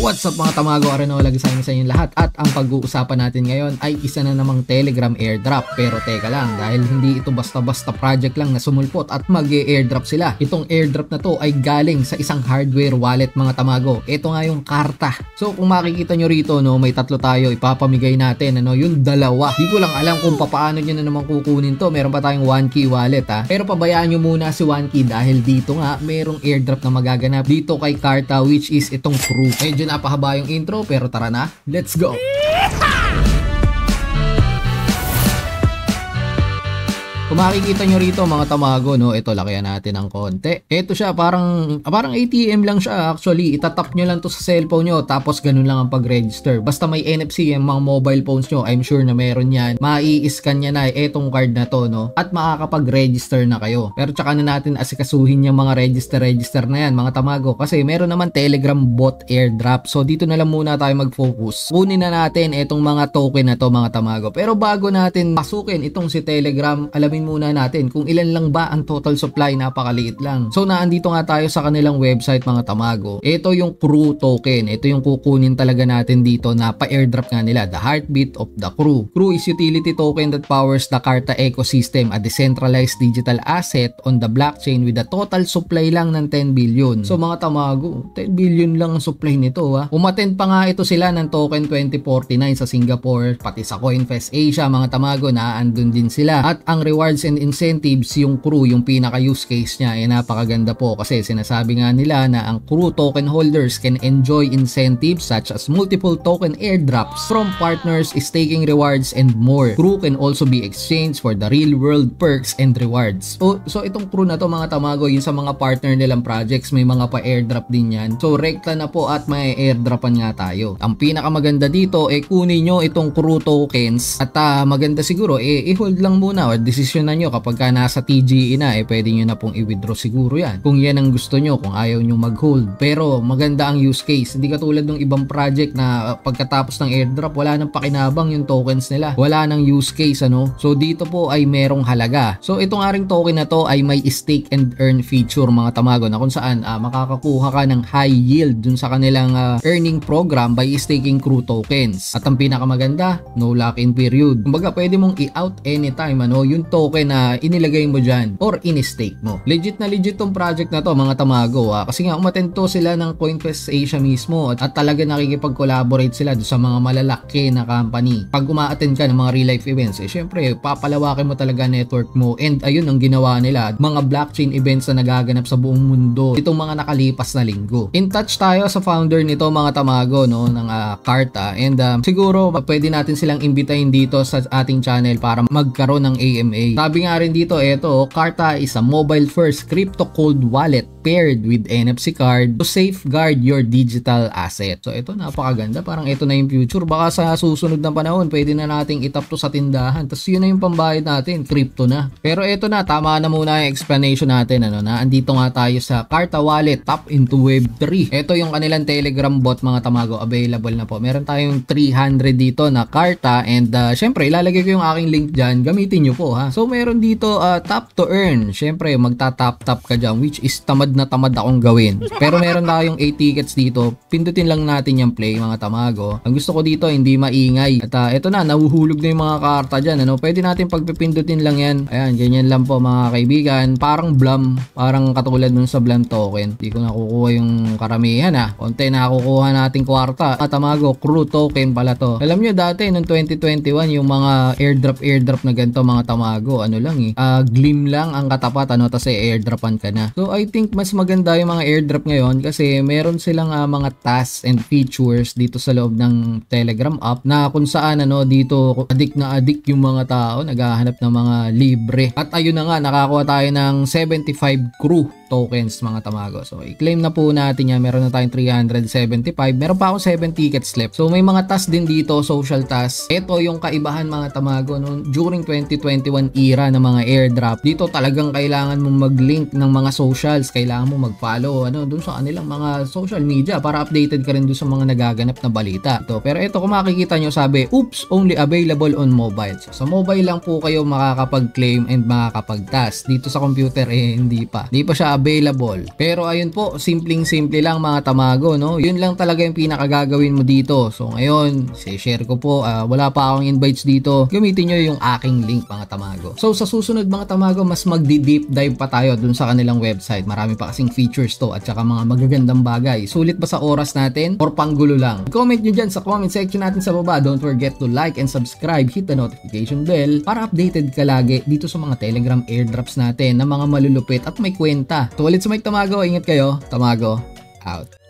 What's up mga tamago, Arenola Gisay sa inyong lahat at ang pag-uusapan natin ngayon ay isa na namang Telegram airdrop. Pero teka lang, dahil hindi ito basta-basta project lang na sumulpot at mag-airdrop sila. Itong airdrop na to ay galing sa isang hardware wallet mga tamago. Ito nga yung Karta. So kung makikita nyo rito, no, may tatlo tayo ipapamigay natin, ano, yung dalawa. Di ko lang alam kung paano nyo na naman kukunin to. Meron pa tayong 1key wallet ha. Pero pabayaan nyo muna si 1key dahil dito nga merong airdrop na magaganap dito kay Karta, which is itong Crew. Medyo napahaba yung intro pero tara na, let's go! Kung makikita nyo rito mga tamago, no, ito lakihan natin ng konti. Ito siya, parang ATM lang siya actually. Itatap nyo lang to sa cellphone nyo tapos ganun lang ang pag-register. Basta may NFC yung mga mobile phones nyo, I'm sure na meron yan. Mai-scan nya na etong card na to, no, at makakapag-register na kayo. Pero tsaka na natin asikasuhin yung mga register na yan mga tamago kasi meron naman Telegram bot airdrop. So dito na lang muna tayo mag-focus. Kunin na natin etong mga token na to mga tamago. Pero bago natin pasukin itong si Telegram, alamin muna natin kung ilan lang ba ang total supply. Napakaliit lang. So naandito nga tayo sa kanilang website mga tamago. Ito yung Crew token. Ito yung kukunin talaga natin dito na pa-airdrop nga nila, the heartbeat of the Crew. Crew is utility token that powers the Karta ecosystem, a decentralized digital asset on the blockchain with a total supply lang ng 10 billion. So mga tamago, 10 billion lang ang supply nito ha. Umattend pa nga ito sila ng token 2049 sa Singapore, pati sa CoinFest Asia mga tamago, naandun din sila. At ang rewards and incentives, yung Crew, yung pinaka use case niya ay napakaganda po kasi sinasabi nga nila na ang Crew token holders can enjoy incentives such as multiple token airdrops from partners, staking rewards and more. Crew can also be exchanged for the real world perks and rewards. So itong Crew na to mga tamago, yun sa mga partner nilang projects, may mga pa-airdrop din yan. So rekta na po at may airdropan nga tayo. Ang pinakamaganda dito kunin nyo itong Crew tokens at maganda siguro i-hold lang muna or decision na nyo kapag nasa TGE na pwede nyo na pong i-withdraw siguro yan kung yan ang gusto nyo, kung ayaw nyo mag-hold. Pero maganda ang use case, hindi katulad ng ibang project na pagkatapos ng airdrop wala nang pakinabang yung tokens nila, wala nang use case ano. So dito po ay merong halaga. So itong aring token na to ay may stake and earn feature mga tamago na kung saan makakakuha ka ng high yield dun sa kanilang earning program by staking Crew tokens. At ang pinakamaganda, no lock-in period. Kumbaga pwede mong i-out anytime ano yung token na inilagay mo dyan or in-stake mo. Legit na legit tong project na to mga tamago kasi nga umattend to sila ng CoinFest Asia mismo at talaga nakikipag-collaborate sila sa mga malalaki na company. Pag uma-attend ka ng mga real life events syempre papalawakin mo talaga network mo, and ayun ang ginawa nila, mga blockchain events na nagaganap sa buong mundo itong mga nakalipas na linggo. In touch tayo sa founder nito mga tamago, no, ng Karta, and siguro pwede natin silang imbitahin dito sa ating channel para magkaroon ng AMA. Sabi nga rin dito, Karta is a mobile first crypto cold wallet paired with NFC card to safeguard your digital asset. So ito napakaganda, parang ito na yung future. Baka sa susunod na panahon pwede na nating itap to sa tindahan, tapos yun na yung pambayad natin, crypto na. Pero ito na, tama na muna yung explanation natin ano, na andito nga tayo sa Karta wallet, tap into web3. Ito yung kanilang Telegram bot mga tamago, available na po. Meron tayong 300 dito na Karta, and syempre ilalagay ko yung aking link dyan, gamitin nyo po ha. So meron dito tap to earn. Syempre magta-tap-tap ka dyan, which is tamad na tamad akong gawin. Pero meron tayong 8 tickets dito. Pindutin lang natin yung play mga tamago. Ang gusto ko dito hindi maingay. At ito na, nahuhulog na yung mga karta dyan. Ano? Pwede natin pagpipindutin lang yan. Ayan, ganyan lang po mga kaibigan. Parang Blam. Parang katulad nun sa Blam token. Hindi ko nakukuha yung karamihan ha. Konti nakukuha nating kwarta. Tamago, Crew token pala to. Alam nyo dati noong 2021 yung mga airdrop na ganito mga tamago, ano lang glim lang ang katapat ano, tas airdropan ka na. So I think mas maganda yung mga airdrop ngayon kasi meron silang mga tasks and features dito sa loob ng Telegram app na kung saan ano dito addict yung mga tao, naghahanap ng mga libre. At ayun na nga, nakakuha tayo ng 75 Crew tokens mga tamago. So i-claim na po natin yan. Meron na tayong 375. Meron pa akong 7 tickets left. So may mga tasks din dito, social tasks. Ito yung kaibahan mga tamago no, during 2021 era ng mga airdrop, dito talagang kailangan mong mag-link ng mga socials, kailangan mo mag-follow dun sa kanilang mga social media para updated ka rin dun sa mga nagaganap na balita. Pero ito kung makikita nyo sabi, oops, only available on mobile. So, sa mobile lang po kayo makakapag-claim and makakapag-task. Dito sa computer hindi pa siya available. Pero ayun po, simpleng-simple lang mga tamago, no? Yun lang talaga yung pinakagagawin mo dito. So ngayon, share ko po, wala pa akong invites dito. Gamitin nyo yung aking link mga tamago. So sa susunod mga tamago, mas magdi-deep dive pa tayo dun sa kanilang website. Marami pa kasing features to at saka mga magagandang bagay. Sulit ba sa oras natin or panggulo lang? Comment nyo dyan sa comment section natin sa baba. Don't forget to like and subscribe, hit the notification bell para updated ka lagi dito sa mga Telegram airdrops natin na mga malulupit at may kwenta. So ulit sa Mike Tamago, ingat kayo. Tamago out.